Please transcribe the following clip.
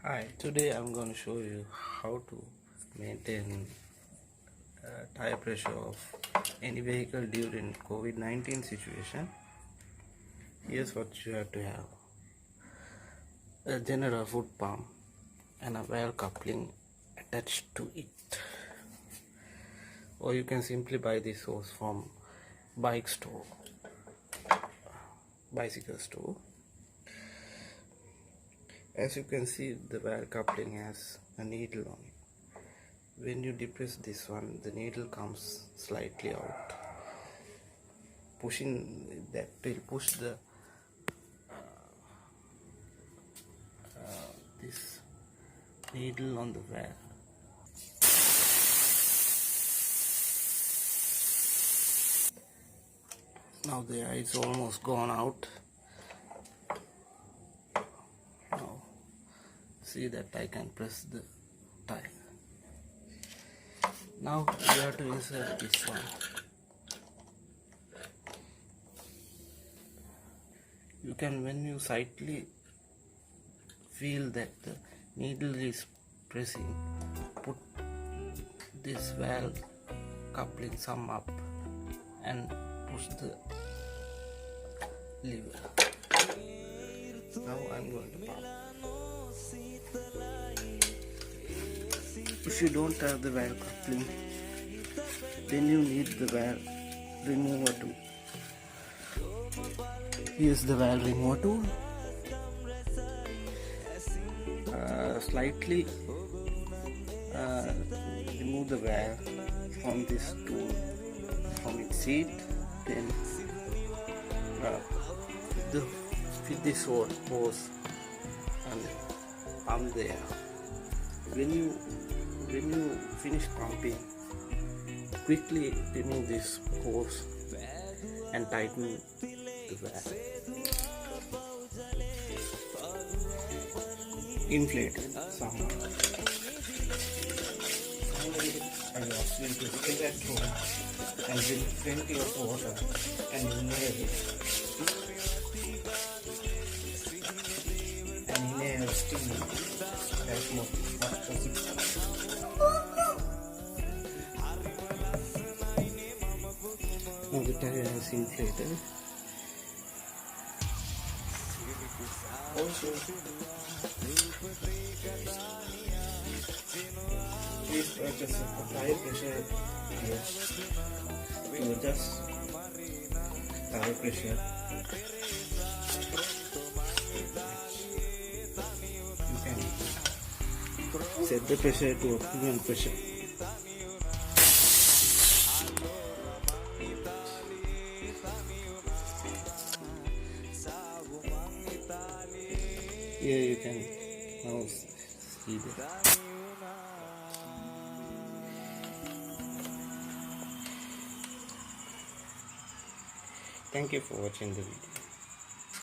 Hi, today I'm going to show you how to maintain tire pressure of any vehicle during COVID-19 situation. Here's what you have to have: a general foot pump and a valve coupling attached to it, or you can simply buy this hose from bicycle store. As you can see, the valve coupling has a needle on it. When you depress this one, the needle comes slightly out. Pushing that will push the this needle on the valve. Now the air is almost gone out. Now see that I can press the tire. Now you have to insert this one. You can, when you slightly feel that the needle is pressing, put this valve coupling some up and push the lever. Now I'm going to pump. If you don't have the valve coupling, then you need the valve remover tool. Here's the valve remover tool. Slightly remove the valve from this tool, from its seat, then fit this hose and pump there. When you finish pumping, quickly remove this hose and tighten the valve. Inflate somewhat. Finally, I ask you to stay at home and drink plenty of water and inhale it. And inhale steam as much as possible. Now the tire is inflated. Also, please purchase a tire pressure gauge to adjust tire pressure. You can set the pressure to optimum pressure. Here you can now see that. Thank you for watching the video.